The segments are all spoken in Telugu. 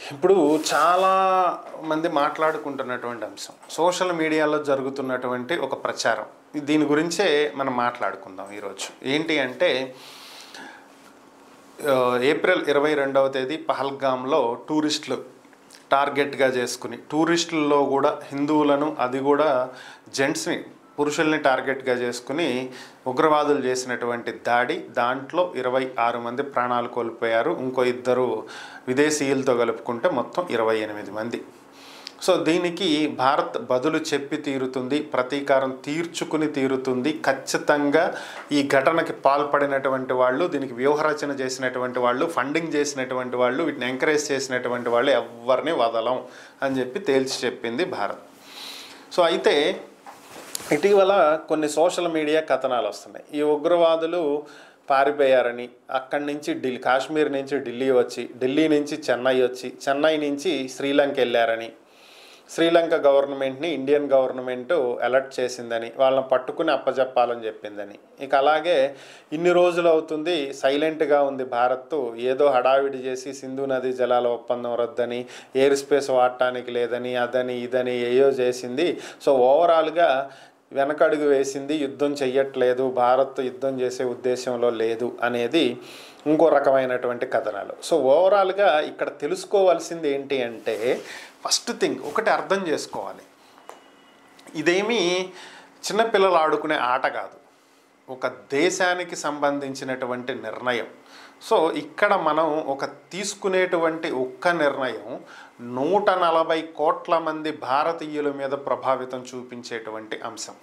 ఇప్పుడు చాలా మంది మాట్లాడుకుంటున్నటువంటి అంశం సోషల్ మీడియాలో జరుగుతున్నటువంటి ఒక ప్రచారం. దీని గురించే మనం మాట్లాడుకుందాం ఈరోజు. ఏంటి అంటే ఏప్రిల్ 22వ తేదీ పహల్గామ్లో టూరిస్టులు టార్గెట్గా చేసుకుని, టూరిస్టుల్లో కూడా హిందువులను, అది కూడా జెంట్స్ని, పురుషుల్ని టార్గెట్గా చేసుకుని ఉగ్రవాదులు చేసినటువంటి దాడి, దాంట్లో 26 మంది ప్రాణాలు కోల్పోయారు. ఇంకో 2 విదేశీయులతో కలుపుకుంటే మొత్తం 28 మంది. సో దీనికి భారత్ బదులు చెప్పి తీరుతుంది, ప్రతీకారం తీర్చుకుని తీరుతుంది. ఖచ్చితంగా ఈ ఘటనకి పాల్పడినటువంటి వాళ్ళు, దీనికి వ్యూహరచన చేసినటువంటి వాళ్ళు, ఫండింగ్ చేసినటువంటి వాళ్ళు, వీటిని ఎంకరేజ్ చేసినటువంటి వాళ్ళు ఎవరిని వదలం అని చెప్పి తేల్చి చెప్పింది భారత్. సో అయితే ఇటీవల కొన్ని సోషల్ మీడియా కథనాలు వస్తున్నాయి. ఈ ఉగ్రవాదులు పారిపోయారని, అక్కడి నుంచి కాశ్మీర్ నుంచి ఢిల్లీ వచ్చి, ఢిల్లీ నుంచి చెన్నై వచ్చి, చెన్నై నుంచి శ్రీలంక వెళ్ళారని, శ్రీలంక గవర్నమెంట్ని ఇండియన్ గవర్నమెంట్ అలర్ట్ చేసిందని, వాళ్ళని పట్టుకుని అప్పచెప్పాలని చెప్పిందని. ఇక అలాగే ఇన్ని రోజులు అవుతుంది, సైలెంట్గా ఉంది భారత్, ఏదో హడావిడి చేసి సింధు నదీ జలాల ఒప్పందం రద్దని, ఎయిర్ స్పేస్ వాడటానికి లేదని, అదని ఇదని ఏయో చేసింది. సో ఓవరాల్గా వెనకడుగు వేసింది, యుద్ధం చెయ్యట్లేదు, భారత్ యుద్ధం చేసే ఉద్దేశంలో లేదు అనేది ఇంకో రకమైనటువంటి కథనాలు. సో ఓవరాల్గా ఇక్కడ తెలుసుకోవాల్సింది ఏంటి అంటే, ఫస్ట్ థింగ్ ఒకటి అర్థం చేసుకోవాలి, ఇదేమీ చిన్నపిల్లలు ఆడుకునే ఆట కాదు, ఒక దేశానికి సంబంధించినటువంటి నిర్ణయం. సో ఇక్కడ మనం తీసుకునేటువంటి ఒక్క నిర్ణయం 140 కోట్ల మంది భారతీయుల మీద ప్రభావితం చూపించేటువంటి అంశం.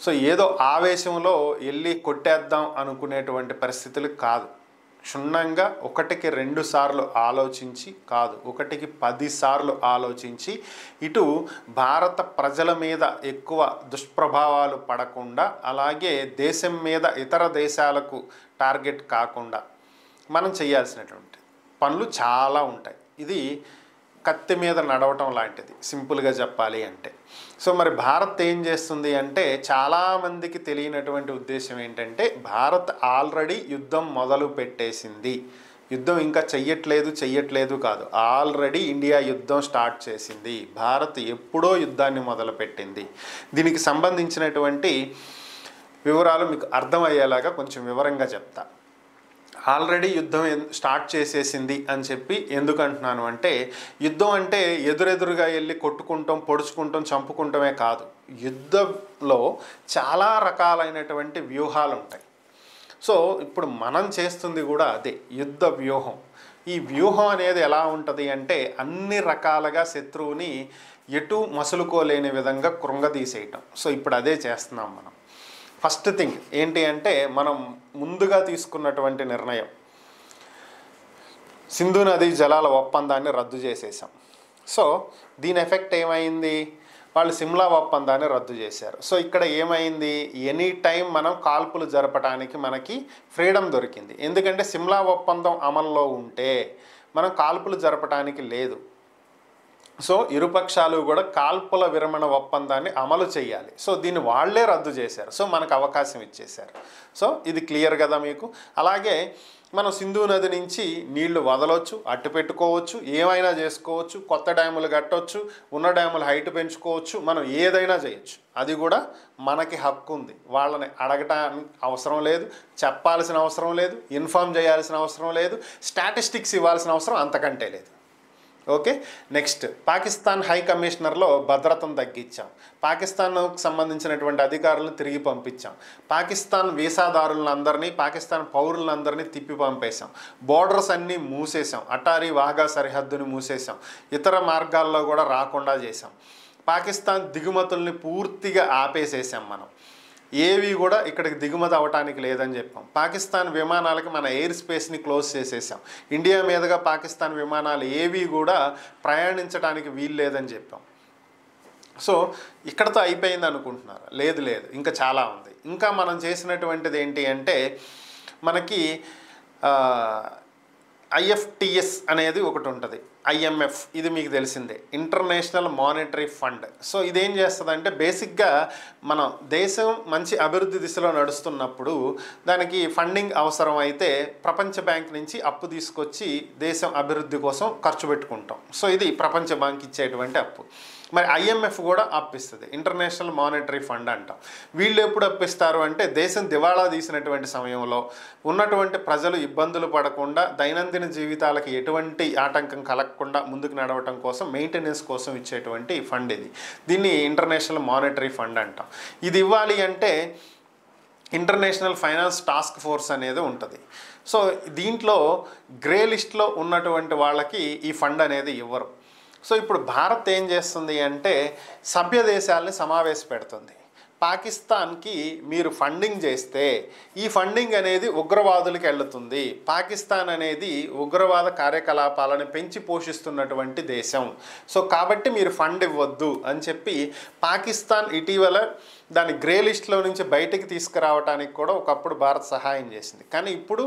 సో ఏదో ఆవేశంలో వెళ్ళి కొట్టేద్దాం అనుకునేటువంటి పరిస్థితులు కాదు. క్షుణ్ణంగా 1కి 2 సార్లు ఆలోచించి, కాదు 1కి 10 సార్లు ఆలోచించి, ఇటు భారత ప్రజల మీద ఎక్కువ దుష్ప్రభావాలు పడకుండా, అలాగే దేశం మీద ఇతర దేశాలకు టార్గెట్ కాకుండా మనం చేయాల్సినటువంటి పనులు చాలా ఉంటాయి. ఇది కత్తి మీద నడవటం లాంటిది, సింపుల్గా చెప్పాలి అంటే. సో మరి భారత్ ఏం చేస్తుంది అంటే, చాలామందికి తెలియనటువంటి ఉద్దేశం ఏంటంటే, భారత్ ఆల్రెడీ యుద్ధం మొదలు పెట్టేసింది. యుద్ధం ఇంకా చెయ్యట్లేదు కాదు, ఆల్రెడీ ఇండియా యుద్ధం స్టార్ట్ చేసింది. భారత్ ఎప్పుడో యుద్ధాన్ని మొదలుపెట్టింది. దీనికి సంబంధించినటువంటి వివరాలు మీకు అర్థమయ్యేలాగా కొంచెం వివరంగా చెప్తా. ఆల్రెడీ యుద్ధం స్టార్ట్ చేసేసింది అని చెప్పి ఎందుకు అంటున్నాను అంటే, యుద్ధం అంటే ఎదురెదురుగా వెళ్ళి కొట్టుకుంటాం, పొడుచుకుంటాం, చంపుకుంటామే కాదు. యుద్ధంలో చాలా రకాలైనటువంటి వ్యూహాలు ఉంటాయి. సో ఇప్పుడు మనం చేస్తుంది కూడా అదే, యుద్ధ వ్యూహం. ఈ వ్యూహం అనేది ఎలా ఉంటుంది అంటే, అన్ని రకాలుగా శత్రువుని ఎటు మసులుకోలేని విధంగా కృంగదీసేయటం. సో ఇప్పుడు అదే చేస్తున్నాం మనం. ఫస్ట్ థింగ్ ఏంటి అంటే, మనం ముందుగా తీసుకున్నటువంటి నిర్ణయం, సింధు నదీ జలాల ఒప్పందాన్ని రద్దు చేసేసాం. సో దీని ఎఫెక్ట్ ఏమైంది, వాళ్ళు సిమ్లా ఒప్పందాన్ని రద్దు చేశారు. సో ఇక్కడ ఏమైంది, ఎనీ టైం మనం కాల్పులు జరపడానికి మనకి ఫ్రీడమ్ దొరికింది. ఎందుకంటే సిమ్లా ఒప్పందం అమల్లో ఉంటే మనం కాల్పులు జరపడానికి లేదు. సో ఇరుపక్షాలు కూడా కాల్పుల విరమణ ఒప్పందాన్ని అమలు చేయాలి. సో దీన్ని వాళ్లే రద్దు చేశారు. సో మనకు అవకాశం ఇచ్చేశారు. సో ఇది క్లియర్ కదా మీకు. అలాగే మనం సింధు నది నుంచి నీళ్లు వదలవచ్చు, అట్టు పెట్టుకోవచ్చు, ఏమైనా చేసుకోవచ్చు, కొత్త డ్యాములు కట్టవచ్చు, ఉన్న డ్యాములు హైట్ పెంచుకోవచ్చు, మనం ఏదైనా చేయొచ్చు. అది కూడా మనకి హక్కు ఉంది. వాళ్ళని అడగటానికి అవసరం లేదు, చెప్పాల్సిన అవసరం లేదు, ఇన్ఫార్మ్ చేయాల్సిన అవసరం లేదు, స్టాటిస్టిక్స్ ఇవ్వాల్సిన అవసరం అంతకంటే లేదు. ఓకే, నెక్స్ట్ పాకిస్తాన్ హై కమిషనర్లో భద్రతను తగ్గించాం, పాకిస్తాన్కు సంబంధించినటువంటి అధికారులను తిరిగి పంపించాం, పాకిస్తాన్ వీసాదారులందరినీ, పాకిస్తాన్ పౌరులందరినీ తిప్పి పంపేశాం, బోర్డర్స్ అన్నీ మూసేసాం, అటారీ వాఘా సరిహద్దుని మూసేసాం, ఇతర మార్గాల్లో కూడా రాకుండా చేసాం, పాకిస్తాన్ దిగుమతుల్ని పూర్తిగా ఆపేసేసాం. మనం ఏవి కూడా ఇక్కడికి దిగుమతి అవ్వటానికి లేదని చెప్పాం. పాకిస్తాన్ విమానాలకి మన ఎయిర్ స్పేస్ని క్లోజ్ చేసేసాం. ఇండియా మీదుగా పాకిస్తాన్ విమానాలు ఏవి కూడా ప్రయాణించడానికి వీలు లేదని చెప్పాం. సో ఇక్కడతో అయిపోయింది అనుకుంటున్నారు? లేదు, ఇంకా చాలా ఉంది. ఇంకా మనం చేసినటువంటిది ఏంటి అంటే, మనకి ఐఎఫ్టిఎస్ అనేది ఒకటి ఉంటుంది. ఐఎంఎఫ్ ఇది మీకు తెలిసిందే, ఇంటర్నేషనల్ మానిటరీ ఫండ్. సో ఇదేం చేస్తుందంటే బేసిక్గా మన దేశం మంచి అభివృద్ధి దిశలో నడుస్తున్నప్పుడు దానికి ఫండింగ్ అవసరం అయితే ప్రపంచ బ్యాంక్ నుంచి అప్పు తీసుకొచ్చి దేశం అభివృద్ధి కోసం ఖర్చు పెట్టుకుంటాం. సో ఇది ప్రపంచ బ్యాంక్ ఇచ్చేటువంటి అప్పు. మరి ఐఎంఎఫ్ కూడా అప్పిస్తుంది, ఇంటర్నేషనల్ మానిటరీ ఫండ్ అంటాం. వీళ్ళు ఎప్పుడు అప్పిస్తారు అంటే దేశం దివాళా తీసినటువంటి సమయంలో ఉన్నటువంటి ప్రజలు ఇబ్బందులు పడకుండా దైనందిన జీవితాలకు ఎటువంటి ఆటంకం కలగకుండా ముందుకు నడవటం కోసం మెయింటెనెన్స్ కోసం ఇచ్చేటువంటి ఫండ్ ఇది. దీన్ని ఇంటర్నేషనల్ మానిటరీ ఫండ్ అంటాం. ఇది ఇవ్వాలి అంటే ఇంటర్నేషనల్ ఫైనాన్స్ టాస్క్ ఫోర్స్ అనేది ఉంటుంది. సో దీంట్లో గ్రే లిస్ట్లో ఉన్నటువంటి వాళ్ళకి ఈ ఫండ్ అనేది ఇవ్వరు. సో ఇప్పుడు భారత్ ఏం చేస్తుంది అంటే సభ్య దేశాలని సమావేశపెడుతుంది. పాకిస్తాన్కి మీరు ఫండింగ్ చేస్తే ఈ ఫండింగ్ అనేది ఉగ్రవాదులకు వెళ్తుంది. పాకిస్తాన్ అనేది ఉగ్రవాద కార్యకలాపాలను పెంచి పోషిస్తున్నటువంటి దేశం. సో కాబట్టి మీరు ఫండ్ ఇవ్వద్దు అని చెప్పి పాకిస్తాన్ ఇటీవల దాని గ్రే లిస్ట్లో నుంచి బయటికి తీసుకురావడానికి కూడా ఒకప్పుడు భారత్ సహాయం చేసింది. కానీ ఇప్పుడు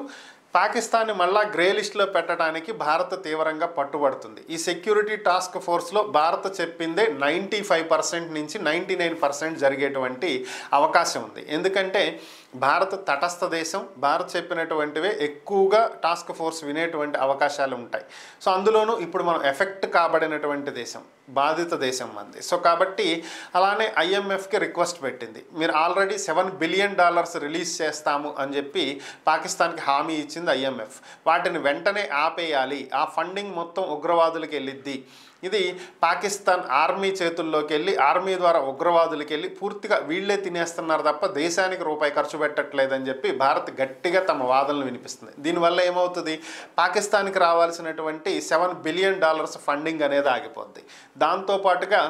పాకిస్తాన్ని మళ్ళా గ్రే లిస్ట్లో పెట్టడానికి భారత్ తీవ్రంగా పట్టుబడుతుంది. ఈ సెక్యూరిటీ టాస్క్ ఫోర్స్లో భారత్ చెప్పిందే 95% నుంచి 99% జరిగేటువంటి అవకాశం ఉంది. ఎందుకంటే భారత్ తటస్థ దేశం, భారత్ చెప్పినటువంటివే ఎక్కువగా టాస్క్ ఫోర్స్ వినేటువంటి అవకాశాలు ఉంటాయి. సో అందులోనూ ఇప్పుడు మనం ఎఫెక్ట్ కాబడినటువంటి దేశం, బాధిత దేశం మంది. సో కాబట్టి అలానే ఐఎంఎఫ్కి రిక్వెస్ట్ పెట్టింది. మీరు ఆల్రెడీ $7 బిలియన్ రిలీజ్ చేస్తాము అని చెప్పి పాకిస్తాన్కి హామీ ఇచ్చింది ఐఎంఎఫ్. వాటిని వెంటనే ఆపేయాలి, ఆ ఫండింగ్ మొత్తం ఉగ్రవాదులకు వెళ్ళిద్ది. ఇది పాకిస్తాన్ ఆర్మీ చేతుల్లోకి వెళ్ళి ఆర్మీ ద్వారా ఉగ్రవాదులకి వెళ్ళి పూర్తిగా వీళ్లే తినేస్తున్నారు తప్ప దేశానికి రూపాయి ఖర్చు పెట్టట్లేదని చెప్పి భారత్ గట్టిగా తమ వాదనలు వినిపిస్తుంది. దీనివల్ల ఏమవుతుంది, పాకిస్తాన్కి రావాల్సినటువంటి $7 బిలియన్ ఫండింగ్ అనేది ఆగిపోద్ది. దాంతోపాటుగా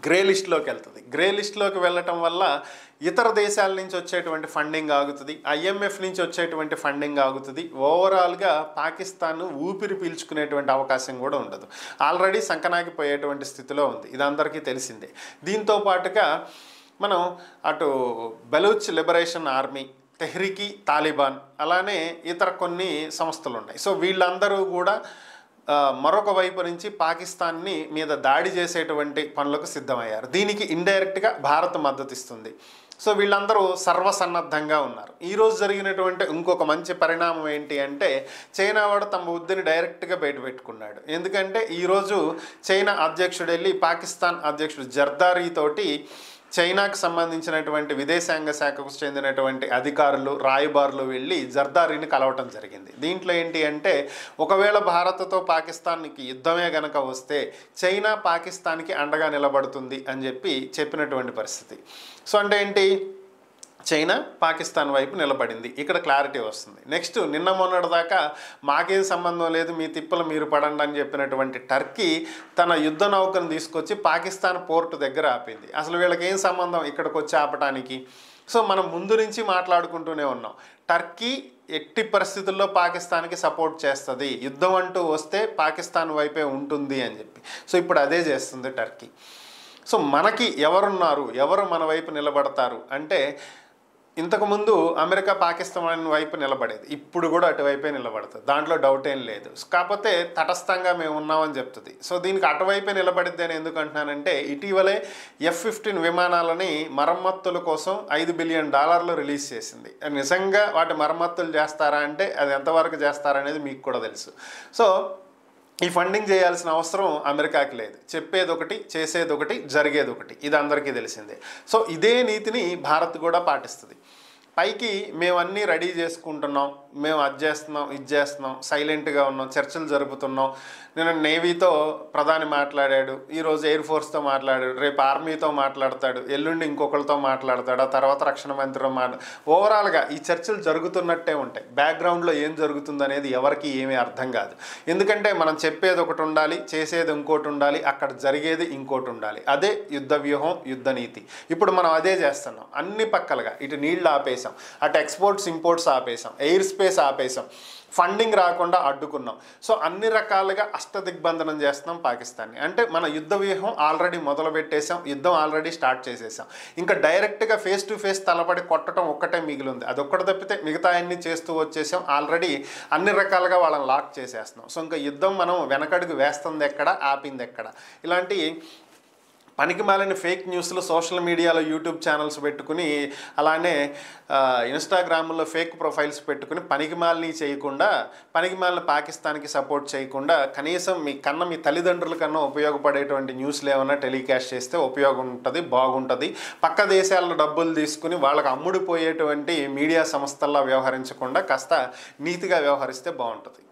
గ్రే లిస్ట్లోకి వెళ్తుంది. గ్రే లిస్ట్లోకి వెళ్ళటం వల్ల ఇతర దేశాల నుంచి వచ్చేటువంటి ఫండింగ్ ఆగుతుంది, ఐఎంఎఫ్ నుంచి వచ్చేటువంటి ఫండింగ్ ఆగుతుంది. ఓవరాల్గా పాకిస్తాన్ ఊపిరి పీల్చుకునేటువంటి అవకాశం కూడా ఉండదు. ఆల్రెడీ సంకనాకిపోయేటువంటి స్థితిలో ఉంది, ఇది అందరికీ తెలిసిందే. దీంతో పాటుగా మనం అటు Baloch liberation army, Tehreeki Taliban, అలానే ఇతర కొన్ని సంస్థలు ఉన్నాయి. సో వీళ్ళందరూ కూడా మరొక వైపు నుంచి పాకిస్తాన్ని మీద దాడి చేసేటువంటి పనులకు సిద్ధమయ్యారు. దీనికి ఇండైరెక్ట్గా భారత్ మద్దతు ఇస్తుంది. సో వీళ్ళందరూ సర్వసన్నద్ధంగా ఉన్నారు. ఈరోజు జరిగినటువంటి ఇంకొక మంచి పరిణామం ఏంటి అంటే చైనా వాడు తమ బుద్ధిని డైరెక్ట్గా బయటపెట్టుకున్నాడు. ఎందుకంటే ఈరోజు చైనా అధ్యక్షుడు వెళ్ళి పాకిస్తాన్ అధ్యక్షుడు జర్దారీతోటి చైనాకు సంబంధించినటువంటి విదేశాంగ శాఖకు చెందినటువంటి అధికారులు, రాయబారులు వెళ్ళి జర్దారీని కలవటం జరిగింది. దీంట్లో ఏంటి అంటే ఒకవేళ భారత్తో పాకిస్తాన్కి యుద్ధమే గనక వస్తే చైనా పాకిస్తాన్కి అండగా నిలబడుతుంది అని చెప్పినటువంటి పరిస్థితి. సో అంటే ఏంటి, చైనా పాకిస్తాన్ వైపు నిలబడింది. ఇక్కడ క్లారిటీ వస్తుంది. నెక్స్ట్ నిన్న మొన్నటి దాకా మాకేం సంబంధం లేదు, మీ తిప్పలు మీరు పడండి అని చెప్పినటువంటి టర్కీ తన యుద్ధ నౌకను తీసుకొచ్చి పాకిస్తాన్ పోర్టు దగ్గర ఆపింది. అసలు వీళ్ళకి ఏం సంబంధం ఇక్కడికి వచ్చి ఆపటానికి? సో మనం ముందు నుంచి మాట్లాడుకుంటూనే ఉన్నాం, టర్కీ ఎట్టి పరిస్థితుల్లో పాకిస్తాన్కి సపోర్ట్ చేస్తుంది, యుద్ధం అంటూ వస్తే పాకిస్తాన్ వైపే ఉంటుంది అని చెప్పి. సో ఇప్పుడు అదే చేస్తుంది టర్కీ. సో మనకి ఎవరున్నారు, ఎవరు మన వైపు నిలబడతారు అంటే ఇంతకుముందు అమెరికా పాకిస్తాన్ వైపు నిలబడేది, ఇప్పుడు కూడా అటువైపే నిలబడుతుంది, దాంట్లో డౌట్ ఏం లేదు. కాకపోతే తటస్థంగా మేము ఉన్నామని చెప్తుంది. సో దీనికి అటువైపే నిలబడిద్ది అని ఎందుకు అంటున్నానంటే ఇటీవలే F-15 విమానాలని మరమ్మతుల కోసం $5 బిలియన్ రిలీజ్ చేసింది. నిజంగా వాటి మరమ్మతులు చేస్తారా అంటే అది ఎంతవరకు చేస్తారనేది మీకు కూడా తెలుసు. సో ఈ ఫండింగ్ చేయాల్సిన అవసరం అమెరికాకి లేదు. చెప్పేది ఒకటి, చేసేది ఒకటి, జరిగేది ఒకటి, ఇది అందరికీ తెలిసిందే. సో ఇదే నీతిని భారత్ కూడా పాటిస్తుంది. పైకి మేము అన్నీ రెడీ చేసుకుంటున్నాం, మేము అది చేస్తున్నాం, ఇది చేస్తున్నాం, సైలెంట్గా ఉన్నాం, చర్చలు జరుపుతున్నాం. నేను నేవీతో ప్రధాని మాట్లాడాడు, ఈరోజు ఎయిర్ ఫోర్స్తో మాట్లాడాడు, రేపు ఆర్మీతో మాట్లాడతాడు, ఎల్లుండి ఇంకొకరితో మాట్లాడతాడు, ఆ తర్వాత రక్షణ మంత్రితో ఓవరాల్గా ఈ చర్చలు జరుగుతున్నట్టే ఉంటాయి. బ్యాక్గ్రౌండ్లో ఏం జరుగుతుంది అనేది ఎవరికి ఏమీ అర్థం కాదు. ఎందుకంటే మనం చెప్పేది ఒకటి ఉండాలి, చేసేది ఇంకోటి ఉండాలి, అక్కడ జరిగేది ఇంకోటి ఉండాలి. అదే యుద్ధ వ్యూహం, యుద్ధ నీతి. ఇప్పుడు మనం అదే చేస్తున్నాం. అన్ని పక్కలుగా ఇటు నీళ్ళు ఆపేసి ఆపేసాం, అటు ఎక్స్పోర్ట్స్ ఇంపోర్ట్స్ ఆపేసాం, ఎయిర్ స్పేస్ ఆపేసాం, ఫండింగ్ రాకుండా అడ్డుకున్నాం. సో అన్ని రకాలుగా అష్టదిగ్బంధనం చేస్తున్నాం పాకిస్తాన్ని. అంటే మన యుద్ధ వ్యూహం ఆల్రెడీ మొదలు పెట్టేసాం, యుద్ధం ఆల్రెడీ స్టార్ట్ చేసేసాం. ఇంకా డైరెక్ట్గా ఫేస్ టు ఫేస్ తలపడి కొట్టడం ఒక్కటే మిగిలింది. అదొక్కటి తప్పితే మిగతా అన్ని చేస్తూ వచ్చేసాం. ఆల్రెడీ అన్ని రకాలుగా వాళ్ళని లాక్ చేసేస్తున్నాం. సో ఇంకా యుద్ధం మనం వెనకడుగు వేస్తుంది ఎక్కడ, ఆపింది ఎక్కడ? ఇలాంటి పనికిమాలిన ఫేక్ న్యూస్లు సోషల్ మీడియాలో యూట్యూబ్ ఛానల్స్ పెట్టుకుని, అలానే ఇన్స్టాగ్రామ్లో ఫేక్ ప్రొఫైల్స్ పెట్టుకుని పనికిమాలిని చేయకుండా, పనికిమాలిన పాకిస్తాన్కి సపోర్ట్ చేయకుండా, కనీసం మీ తల్లిదండ్రుల కన్నా ఉపయోగపడేటువంటి న్యూస్లు ఏమైనా టెలికాస్ట్ చేస్తే ఉపయోగం ఉంటుంది, బాగుంటుంది. పక్క దేశాల్లో డబ్బులు తీసుకుని వాళ్ళకి అమ్ముడుపోయేటువంటి మీడియా సంస్థల్లో వ్యవహరించకుండా కాస్త నీతిగా వ్యవహరిస్తే బాగుంటుంది.